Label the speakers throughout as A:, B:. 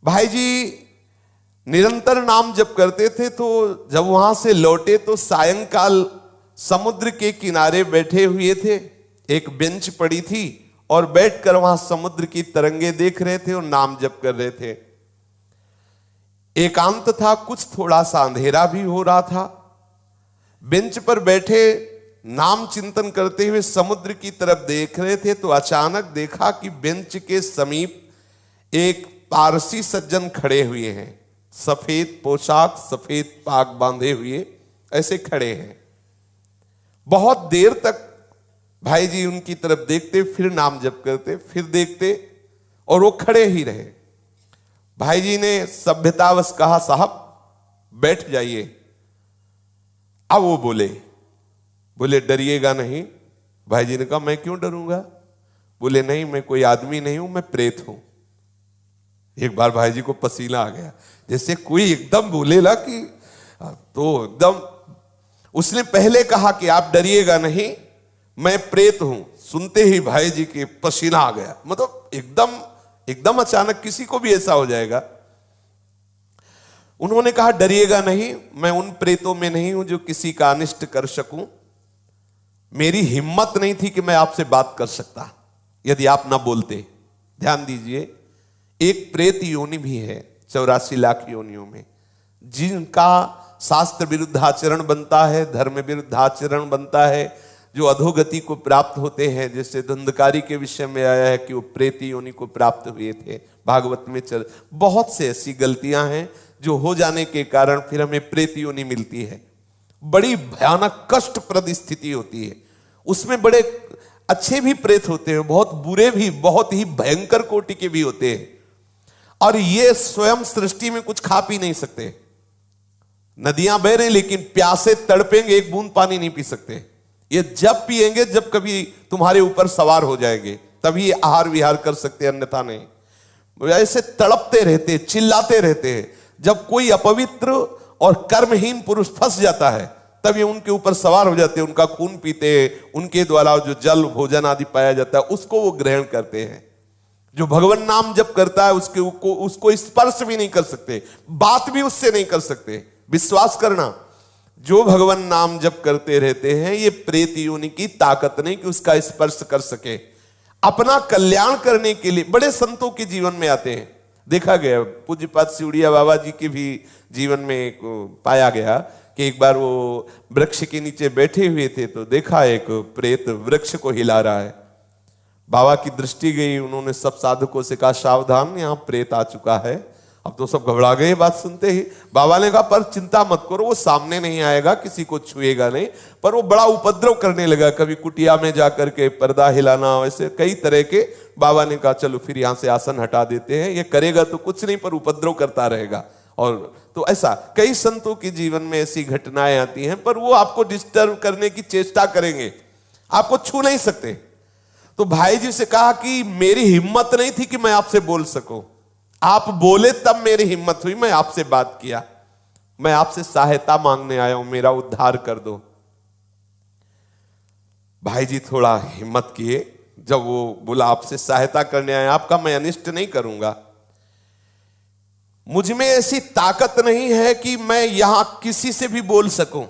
A: भाई जी निरंतर नाम जप करते थे, तो जब वहां से लौटे तो सायंकाल समुद्र के किनारे बैठे हुए थे। एक बेंच पड़ी थी और बैठकर वहां समुद्र की तरंगे देख रहे थे और नाम जप कर रहे थे। एकांत था, कुछ थोड़ा सा अंधेरा भी हो रहा था। बेंच पर बैठे नाम चिंतन करते हुए समुद्र की तरफ देख रहे थे, तो अचानक देखा कि बेंच के समीप एक पारसी सज्जन खड़े हुए हैं। सफेद पोशाक, सफेद पाग बांधे हुए ऐसे खड़े हैं। बहुत देर तक भाई जी उनकी तरफ देखते, फिर नाम जप करते, फिर देखते और वो खड़े ही रहे। भाई जी ने सभ्यतावश कहा, साहब बैठ जाइए। अब वो बोले डरिएगा नहीं। भाई जी ने कहा, मैं क्यों डरूंगा? बोले नहीं, मैं कोई आदमी नहीं हूं, मैं प्रेत हूं। एक बार भाई जी को पसीना आ गया, जैसे कोई एकदम बोलेला कि तो एकदम। उसने पहले कहा कि आप डरिएगा नहीं, मैं प्रेत हूं। सुनते ही भाई जी के पसीना आ गया। मतलब एकदम अचानक किसी को भी ऐसा हो जाएगा। उन्होंने कहा, डरिएगा नहीं, मैं उन प्रेतों में नहीं हूं जो किसी का अनिष्ट कर सकूं। मेरी हिम्मत नहीं थी कि मैं आपसे बात कर सकता यदि आप ना बोलते। ध्यान दीजिए, एक प्रेत योनि भी है 84 लाख योनियों में, जिनका शास्त्र विरुद्ध आचरण बनता है, धर्म विरुद्ध आचरण बनता है, जो अधोगति को प्राप्त होते हैं। जैसे धुंधकारी के विषय में आया है कि वो प्रेत योनि को प्राप्त हुए थे, भागवत में बहुत से ऐसी गलतियां हैं जो हो जाने के कारण फिर हमें प्रेत योनि मिलती है। बड़ी भयानक कष्टप्रद स्थिति होती है। उसमें बड़े अच्छे भी प्रेत होते हैं, बहुत बुरे भी, बहुत ही भयंकर कोटि के भी होते हैं। और ये स्वयं सृष्टि में कुछ खा पी नहीं सकते। नदियां बह रही लेकिन प्यासे तड़पेंगे, एक बूंद पानी नहीं पी सकते। ये जब पिएंगे जब कभी तुम्हारे ऊपर सवार हो जाएंगे, तभी ये आहार विहार कर सकते, अन्यथा नहीं। ऐसे तड़पते रहते, चिल्लाते रहते हैं। जब कोई अपवित्र और कर्महीन पुरुष फंस जाता है, तब ये उनके ऊपर सवार हो जाते हैं, उनका खून पीते हैं, उनके द्वारा जो जल भोजन आदि पाया जाता है उसको वो ग्रहण करते हैं। जो भगवान नाम जप करता है उसको स्पर्श भी नहीं कर सकते, बात भी उससे नहीं कर सकते। विश्वास करना, जो भगवान नाम जप करते रहते हैं, ये प्रेत योनि की ताकत नहीं कि उसका स्पर्श कर सके। अपना कल्याण करने के लिए बड़े संतों के जीवन में आते हैं। देखा गया पूज्यपाद सिउड़िया बाबा जी के भी जीवन में पाया गया कि एक बार वो वृक्ष के नीचे बैठे हुए थे, तो देखा एक प्रेत वृक्ष को हिला रहा है। बाबा की दृष्टि गई, उन्होंने सब साधकों से कहा, सावधान, यहाँ प्रेत आ चुका है। अब तो सब घबरा गए बात सुनते ही। बाबा ने कहा, पर चिंता मत करो, वो सामने नहीं आएगा, किसी को छुएगा नहीं। पर वो बड़ा उपद्रव करने लगा, कभी कुटिया में जाकर के पर्दा हिलाना, वैसे कई तरह के। बाबा ने कहा, चलो फिर यहाँ से आसन हटा देते हैं, ये करेगा तो कुछ नहीं पर उपद्रव करता रहेगा। और तो ऐसा कई संतों के जीवन में ऐसी घटनाएं आती हैं, पर वो आपको डिस्टर्ब करने की चेष्टा करेंगे, आपको छू नहीं सकते। तो भाई जी से कहा कि मेरी हिम्मत नहीं थी कि मैं आपसे बोल सकूं, आप बोले तब मेरी हिम्मत हुई, मैं आपसे बात किया। मैं आपसे सहायता मांगने आया हूं, मेरा उद्धार कर दो। भाई जी थोड़ा हिम्मत किए, जब वो बोला आपसे सहायता करने आया, आपका मैं अनिष्ट नहीं करूंगा। मुझ में ऐसी ताकत नहीं है कि मैं यहां किसी से भी बोल सकूं।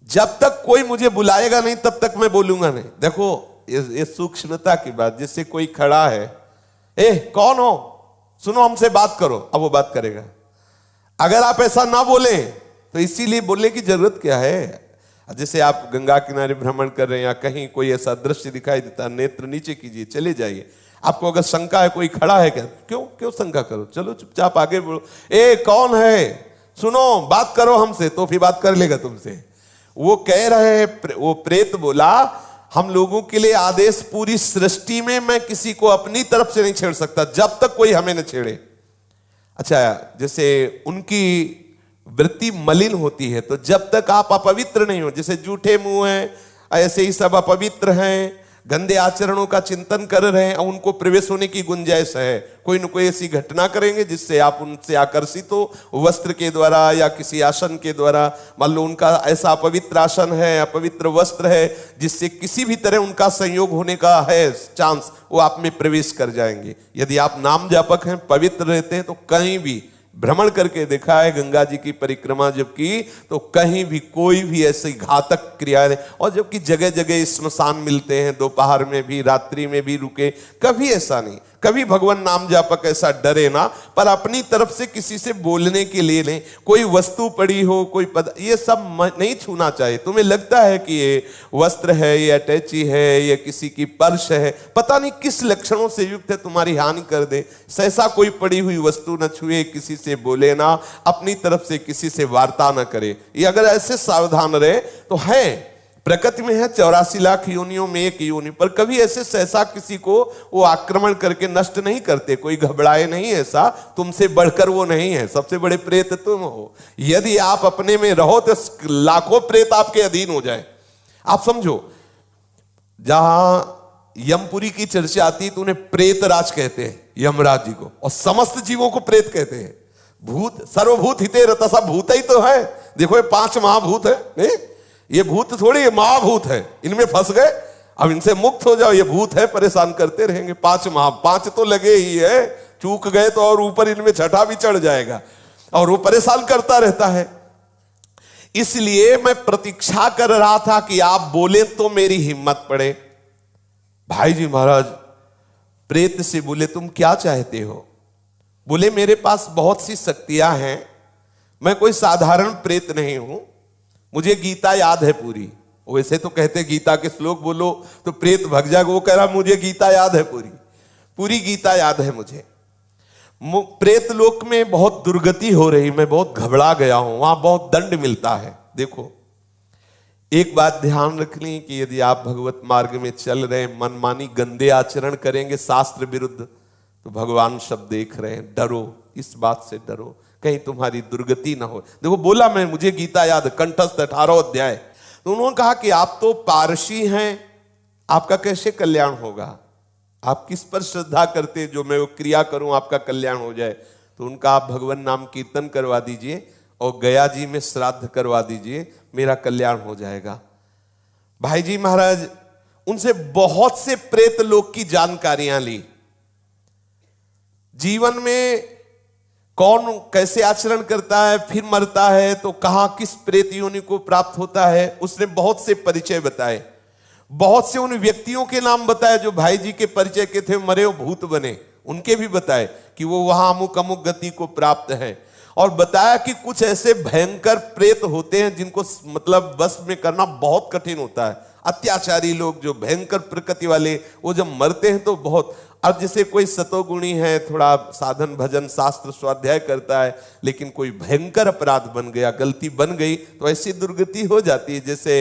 A: जब तक कोई मुझे बुलाएगा नहीं तब तक मैं बोलूंगा नहीं। देखो ये सूक्ष्मता की बात। जैसे कोई खड़ा है, ए कौन हो, सुनो हमसे बात करो, अब वो बात करेगा। अगर आप ऐसा ना बोले तो इसीलिए बोलने की जरूरत क्या है। जैसे आप गंगा किनारे भ्रमण कर रहे हैं या कहीं कोई ऐसा दृश्य दिखाई देता, नेत्र नीचे कीजिए, चले जाइए। आपको अगर शंका है कोई खड़ा है क्या, क्यों शंका करो, चलो चुपचाप आगे बढ़ो। ए कौन है, सुनो बात करो हमसे, तो फिर बात कर लेगा तुमसे। वो कह रहे हैं, वो प्रेत बोला, हम लोगों के लिए आदेश, पूरी सृष्टि में मैं किसी को अपनी तरफ से नहीं छेड़ सकता जब तक कोई हमें न छेड़े। अच्छा, जैसे उनकी वृत्ति मलिन होती है, तो जब तक आप अपवित्र नहीं हो, जैसे जूठे मुंह हैं, ऐसे ही सब अपवित्र हैं। गंदे आचरणों का चिंतन कर रहे हैं, उनको प्रवेश होने की गुंजाइश है। कोई न कोई ऐसी घटना करेंगे जिससे आप उनसे आकर्षित हो, वस्त्र के द्वारा या किसी आसन के द्वारा। मान लो उनका ऐसा अपवित्र आसन है, अपवित्र वस्त्र है, जिससे किसी भी तरह उनका संयोग होने का है चांस, वो आप में प्रवेश कर जाएंगे। यदि आप नाम जापक हैं, पवित्र रहते हैं, तो कहीं भी भ्रमण करके देखा है, गंगा जी की परिक्रमा जब की तो कहीं भी कोई भी ऐसी घातक क्रिया नहीं। और जबकि जगह जगह स्मशान मिलते हैं, दोपहर में भी रात्रि में भी रुके, कभी ऐसा नहीं। कभी भगवान नाम जापक ऐसा डरे ना, पर अपनी तरफ से किसी से बोलने के लिए नहीं। कोई वस्तु पड़ी हो, कोई पद, ये सब नहीं छूना चाहिए। तुम्हें लगता है कि ये वस्त्र है, ये अटैची है, ये किसी की पर्स है, पता नहीं किस लक्षणों से युक्त है, तुम्हारी हानि कर दे, ऐसा कोई पड़ी हुई वस्तु न छुए, किसी से बोले ना, अपनी तरफ से किसी से वार्ता न करे। ये अगर ऐसे सावधान रहे तो है। प्रकृति में है 84 लाख योनियों में एक योनि, पर कभी ऐसे सहसा किसी को वो आक्रमण करके नष्ट नहीं करते। कोई घबराए नहीं, ऐसा तुमसे बढ़कर वो नहीं है। सबसे बड़े प्रेत तुम हो। यदि आप अपने में रहो तो लाखों प्रेत आपके अधीन हो जाए। आप समझो, जहां यमपुरी की चर्चा आती है तो उन्हें प्रेतराज कहते हैं, यमराज जी को, और समस्त जीवों को प्रेत कहते हैं। भूत सर्वभूत हिते रता, सब भूत ही तो है। देखो ये 5 महाभूत है, नहीं ये भूत थोड़ी, ये महाभूत है। इनमें फंस गए, अब इनसे मुक्त हो जाओ। ये भूत है, परेशान करते रहेंगे। 5 तो लगे ही है, चूक गए तो और ऊपर इनमें छठा भी चढ़ जाएगा, और वो परेशान करता रहता है। इसलिए मैं प्रतीक्षा कर रहा था कि आप बोले तो मेरी हिम्मत पड़े। भाई जी महाराज प्रेत से बोले, तुम क्या चाहते हो? बोले, मेरे पास बहुत सी शक्तियां हैं, मैं कोई साधारण प्रेत नहीं हूं, मुझे गीता याद है पूरी। वैसे तो कहते गीता के श्लोक बोलो तो प्रेत भग जाएगा, वो कह रहा मुझे गीता याद है पूरी, पूरी गीता याद है मुझे। प्रेत लोक में बहुत दुर्गति हो रही, मैं बहुत घबरा गया हूं, वहां बहुत दंड मिलता है। देखो एक बात ध्यान रखनी कि यदि आप भगवत मार्ग में चल रहे हैं, मनमानी गंदे आचरण करेंगे शास्त्र विरुद्ध, तो भगवान सब देख रहे हैं। डरो, इस बात से डरो, कहीं तुम्हारी दुर्गति ना हो। देखो बोला मैं, मुझे गीता याद, कंठस्थ 18 अध्याय। तो उन्होंने कहा कि आप तो पारसी हैं, आपका कैसे कल्याण होगा? आप किस पर श्रद्धा करते जो मैं वो क्रिया करूं आपका कल्याण हो जाए? तो उनका आप भगवान नाम कीर्तन करवा दीजिए और गया जी में श्राद्ध करवा दीजिए, मेरा कल्याण हो जाएगा। भाई जी महाराज उनसे बहुत से प्रेत लोक की जानकारियां ली। जीवन में कौन कैसे आचरण करता है, फिर मरता है तो कहां किस प्रेत योनि को प्राप्त होता है, उसने बहुत से परिचय बताए। बहुत से उन व्यक्तियों के नाम बताए जो भाई जी के परिचय के थे, मरे वो भूत बने, उनके भी बताए कि वो वहां अमुक अमुक गति को प्राप्त है। और बताया कि कुछ ऐसे भयंकर प्रेत होते हैं जिनको मतलब बस में करना बहुत कठिन होता है। अत्याचारी लोग जो भयंकर प्रकृति वाले, वो जब मरते हैं तो बहुत। अब जैसे कोई सतोगुणी है, थोड़ा साधन भजन शास्त्र स्वाध्याय करता है, लेकिन कोई भयंकर अपराध बन गया, गलती बन गई, तो ऐसी दुर्गति हो जाती है। जैसे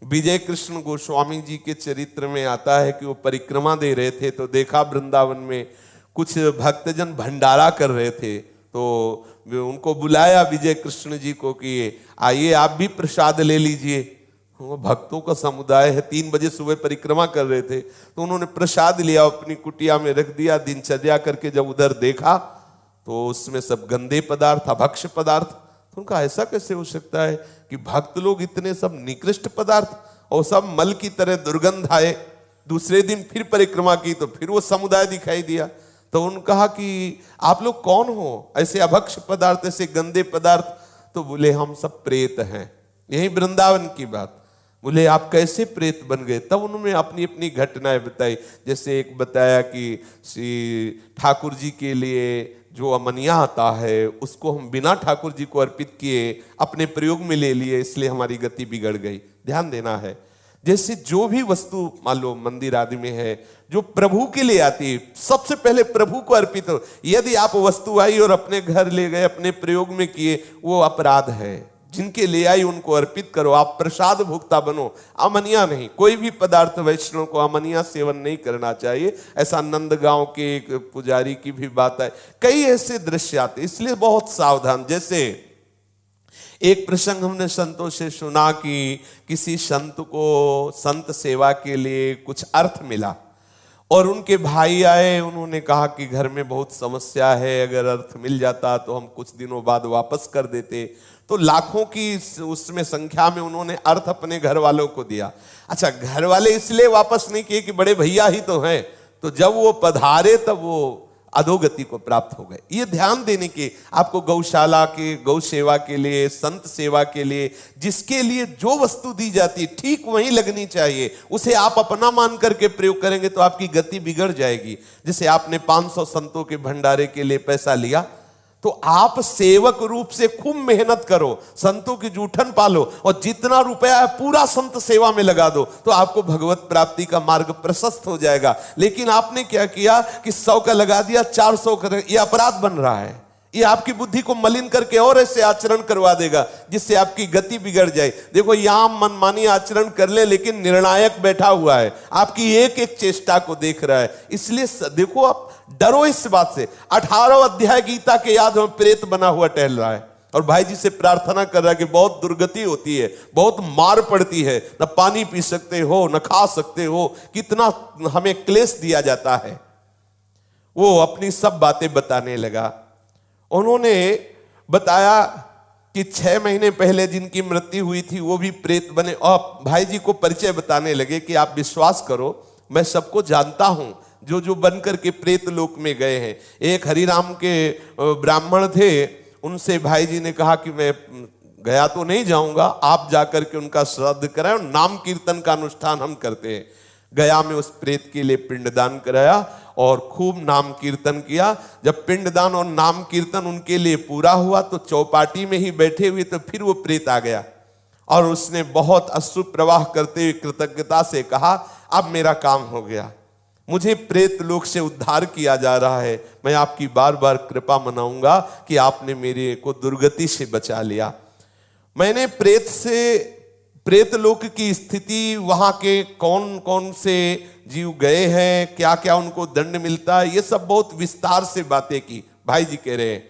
A: विजय कृष्ण गोस्वामी जी के चरित्र में आता है कि वो परिक्रमा दे रहे थे, तो देखा वृंदावन में कुछ भक्तजन भंडारा कर रहे थे, तो उनको बुलाया विजय कृष्ण जी को कि आइए आप भी प्रसाद ले लीजिए। वो भक्तों का समुदाय है, 3 बजे सुबह परिक्रमा कर रहे थे, तो उन्होंने प्रसाद लिया, अपनी कुटिया में रख दिया। दिनचर्या करके जब उधर देखा तो उसमें सब गंदे पदार्थ, अभक्ष्य पदार्थ। तो उनका ऐसा कैसे हो सकता है कि भक्त लोग इतने सब निकृष्ट पदार्थ, और सब मल की तरह दुर्गंध आए। दूसरे दिन फिर परिक्रमा की तो फिर वो समुदाय दिखाई दिया। तो उन्होंने कहा कि आप लोग कौन हो, ऐसे अभक्ष्य पदार्थ, ऐसे गंदे पदार्थ? तो बोले हम सब प्रेत हैं। यही वृंदावन की बात। बोले आप कैसे प्रेत बन गए? तब उन्होंने अपनी अपनी घटनाएं बताई। जैसे एक बताया कि श्री ठाकुर जी के लिए जो अमनिया आता है उसको हम बिना ठाकुर जी को अर्पित किए अपने प्रयोग में ले लिए, इसलिए हमारी गति बिगड़ गई। ध्यान देना है, जैसे जो भी वस्तु मान लो मंदिर आदि में है जो प्रभु के लिए आती है, सबसे पहले प्रभु को अर्पित हो। यदि आप वस्तु आई और अपने घर ले गए, अपने प्रयोग में किए, वो अपराध है। जिनके ले आई उनको अर्पित करो, आप प्रसाद भुगता बनो, अमनिया नहीं। कोई भी पदार्थ वैष्णव को अमनिया सेवन नहीं करना चाहिए। ऐसा नंदगांव के एक पुजारी की भी बात है। कई ऐसे दृश्य आते, इसलिए बहुत सावधान। जैसे एक प्रसंग हमने संतों से सुना कि किसी संत को संत सेवा के लिए कुछ अर्थ मिला और उनके भाई आए, उन्होंने कहा कि घर में बहुत समस्या है, अगर अर्थ मिल जाता तो हम कुछ दिनों बाद वापस कर देते। तो लाखों की उसमें संख्या में उन्होंने अर्थ अपने घर वालों को दिया। अच्छा, घर वाले इसलिए वापस नहीं किए कि बड़े भैया ही तो हैं, तो जब वो पधारे तब वो अधोगति को प्राप्त हो गए। ये ध्यान देने की आपको गौशाला के, गौ सेवा के लिए, संत सेवा के लिए, जिसके लिए जो वस्तु दी जाती है ठीक वहीं लगनी चाहिए। उसे आप अपना मान करके प्रयोग करेंगे तो आपकी गति बिगड़ जाएगी। जैसे आपने 500 संतों के भंडारे के लिए पैसा लिया, तो आप सेवक रूप से खूब मेहनत करो, संतों की जूठन पालो और जितना रुपया है पूरा संत सेवा में लगा दो, तो आपको भगवत प्राप्ति का मार्ग प्रशस्त हो जाएगा। लेकिन आपने क्या किया कि 100 का लगा दिया, 400 का, ये अपराध बन रहा है। ये आपकी बुद्धि को मलिन करके और ऐसे आचरण करवा देगा जिससे आपकी गति बिगड़ जाए। देखो, यहां मनमानी आचरण कर ले, लेकिन निर्णायक बैठा हुआ है, आपकी एक एक चेष्टा को देख रहा है। इसलिए देखो, आप डरो इस बात से। 18 अध्याय गीता के याद में प्रेत बना हुआ टहल रहा है और भाई जी से प्रार्थना कर रहा है कि बहुत दुर्गति होती है, बहुत मार पड़ती है, न पानी पी सकते हो, न खा सकते हो, कितना हमें क्लेश दिया जाता है। वो अपनी सब बातें बताने लगा। उन्होंने बताया कि 6 महीने पहले जिनकी मृत्यु हुई थी वो भी प्रेत बने, और भाई जी को परिचय बताने लगे कि आप विश्वास करो, मैं सबको जानता हूं जो जो बनकर के प्रेत लोक में गए हैं। एक हरिराम के ब्राह्मण थे, उनसे भाई जी ने कहा कि मैं गया तो नहीं जाऊंगा, आप जाकर के उनका श्राद्ध कराएं और नाम कीर्तन का अनुष्ठान हम करते हैं। गया में उस प्रेत के लिए पिंडदान कराया और खूब नाम कीर्तन किया। जब पिंडदान और नाम कीर्तन उनके लिए पूरा हुआ तो चौपाटी में ही बैठे हुए तो फिर वो प्रेत आ गया और उसने बहुत अश्रु प्रवाह करते हुए कृतज्ञता से कहा, अब मेरा काम हो गया, मुझे प्रेत लोक से उद्धार किया जा रहा है, मैं आपकी बार बार कृपा मनाऊंगा कि आपने मेरे को दुर्गति से बचा लिया। मैंने प्रेत लोक की स्थिति, वहां के कौन कौन से जीव गए हैं, क्या क्या उनको दंड मिलता है, ये सब बहुत विस्तार से बातें की, भाई जी कह रहे हैं।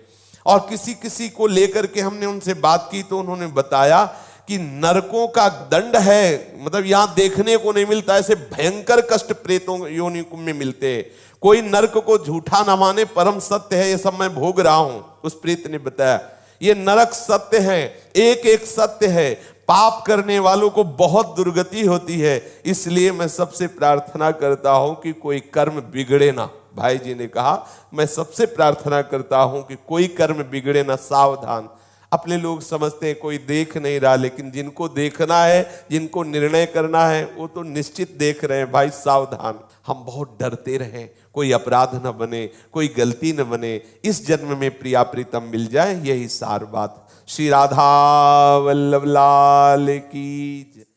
A: और किसी किसी को लेकर के हमने उनसे बात की तो उन्होंने बताया कि नरकों का दंड है, मतलब यहां देखने को नहीं मिलता, ऐसे भयंकर कष्ट प्रेतों योनि में मिलते हैं। कोई नरक को झूठा न माने, परम सत्य है, ये सब मैं भोग रहा हूं। उस प्रेत ने बताया ये नरक सत्य है, एक एक सत्य है, पाप करने वालों को बहुत दुर्गति होती है, इसलिए मैं सबसे प्रार्थना करता हूं कि कोई कर्म बिगड़े ना। भाई जी ने कहा, मैं सबसे प्रार्थना करता हूं कि कोई कर्म बिगड़े ना, सावधान। अपने लोग समझते हैं कोई देख नहीं रहा, लेकिन जिनको देखना है, जिनको निर्णय करना है, वो तो निश्चित देख रहे हैं। भाई सावधान, हम बहुत डरते रहें, कोई अपराध न बने, कोई गलती न बने, इस जन्म में प्रिया प्रीतम मिल जाए, यही सार बात। श्री राधा वल्लभ लाल की जय।